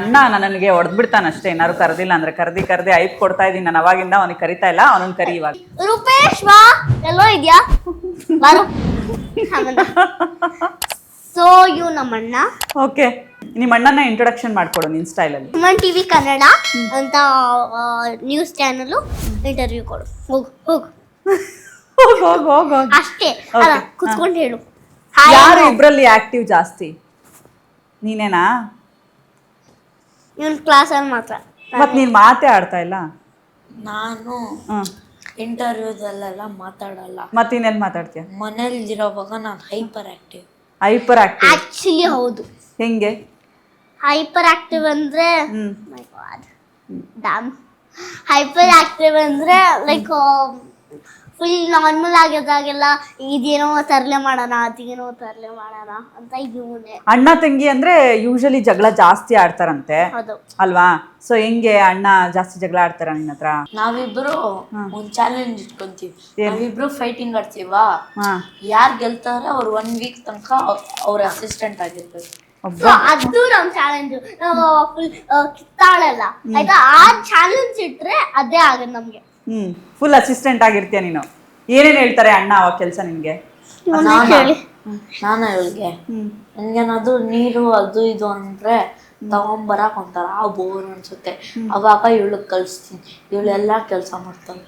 ನಿನ್ನ ಅಣ್ಣ ನನಗೆ ಹೊಡೆದ್ಬಿಡ್ತಾನೆ ಅಷ್ಟೇ, ಏನಾದ್ರು ಕರೆದಿಲ್ಲ ಅಂದ್ರೆ. ಕರ್ದಿ ಐಪ್ ಕೊಡ್ತಾ ಇದ್ದೀನಿ ನಾನು ಅವಾಗಿಂದ, ಅವನಿಗೆ ಕರಿತಾ ಇಲ್ಲ, ಅವನನ್ನ ಕರಿ ಇವಾಗ. ರೂಪೇಶ್ ಬಾ, ಎಲ್ಲೋ ಇದೆಯಾ ಬಾರು. ಸೊ ಇವ್ ನಮ್ಮಣ್ಣ. ಓಕೆ, ನಿಮ್ಮ ಅಣ್ಣನ ಇಂಟ್ರೊಡಕ್ಷನ್ ಮಾಡ್ಕೊಡು ನಿನ್ನ ಸ್ಟೈಲಲ್ಲಿ. ಸುಮನ್ ಟಿವಿ ಕನ್ನಡ ಅಂತ ನ್ಯೂಸ್ ಚಾನಲ್ ಇಂಟರ್ವ್ಯೂ ಕೊಡು. ಹೋಗು ಹೋಗು ಅಷ್ಟೇ. ಅಲ್ಲ ಕುತ್ಕೊಂಡು ಹೇಳು. ಯಾರು ಇಬ್ರಲ್ಲಿ ಆಕ್ಟಿವ್ ಜಾಸ್ತಿ? ನೀನೇನಾ? ಇವನ್ ಕ್ಲಾಸಲ್ಲಿ ಮಾತ್ರ. ಮತ್ ನೀನ್ ಮಾತೇ ಆಡ್ತಾ ಇಲ್ಲ. ನಾನು ಇಂಟರ್ವ್ಯೂದಲ್ಲೆಲ್ಲ ಮಾತಾಡಲ್ಲ. ಮತ್ತೆ ಇನ್ನೆಲ್ಲಿ ಮಾತಾಡ್ತೀಯ? ಮನೇಲಿರೋವಾಗ ನಾನು ಹೈಪರ್ ಆಕ್ಟಿವ್. ಆಕ್ಚುಲಿ ಹೌದು. ಹೆಂಗೆ ಹೈಪರ್ ಆಕ್ಟಿವ್ ಅಂದ್ರೆ ಮೈ ಗಾಡ್ ಡ್ಯಾಮ್. ಹೈಪರ್ ಆಕ್ಟಿವ್ ಅಂದ್ರೆ ಲೈಕ್ ಫುಲ್ ನಾರ್ಮಲ್ ಆಗಿದ್ದಾಗೆಲ್ಲ ಇದೇನೋ ತರಲೆ ಮಾಡೋಣ ಅದೇನೋ ತರಲೆ ಮಾಡೋಣ ಅಂತ ಇವನೇ. ಅಣ್ಣ ತಂಗಿ ಅಂದ್ರೆ ಯೂಶಲಿ ಜಗಳ ಜಾಸ್ತಿ ಆಡ್ತಾರಂತೆ ಅಲ್ವಾ? ಸೊ ಹೆಂಗೆ ಅಣ್ಣ ಜಾಸ್ತಿ ಜಗಳ ಆಡ್ತಾರ ನಿನ್ನ ಹತ್ರ? ನಾವಿಬ್ರು ಒಂದ್ ಚಾಲೆಂಜ್ ಇಟ್ಕೊಂತೀವಿ. ನಾವಿಬ್ರು ಫೈಟಿಂಗ್ ಆಡ್ತೀವಾ, ಯಾರ್ ಗೆಲ್ತಾರ ಅವ್ರು 1 ವೀಕ್ ತನಕ ಅವ್ರ ಅಸಿಸ್ಟೆಂಟ್ ಆಗಿರ್ಬೇಕು. ಅದು ನಮ್ ಚಾಲೆಂಜ್. ಫುಲ್ ಕಿತ್ತಾಳಲ್ಲ ಆಯ್ತಾ, ಆ ಚಾಲೆಂಜ್ ಇಟ್ರೆ ಅದೇ ಆಗದ್ ನಮ್ಗೆ. ಫುಲ್ ಅಸಿಸ್ಟೆಂಟ್ ಆಗಿರ್ತೀಯ ನೀನು. ಏನೇನ್ ಹೇಳ್ತಾರೆ ಅಣ್ಣ ಅವಾಗ ಕೆಲ್ಸ ನಿನ್ಗೆ? ನಾನು ಇವಳಿಗೆ ನನ್ಗೇನಾದ್ರು ನೀರು ಅದು ಇದು ಅಂದ್ರೆ ತಗೊಂಬರಕ್ ಒಂಥರ ಬೋರ್ ಅನ್ಸುತ್ತೆ. ಅವಾಗ ಇವಳಗ್ ಕಲ್ಸ್ತೀನಿ, ಇವಳೆಲ್ಲಾ ಕೆಲ್ಸ ಮಾಡ್ತಾಳೆ.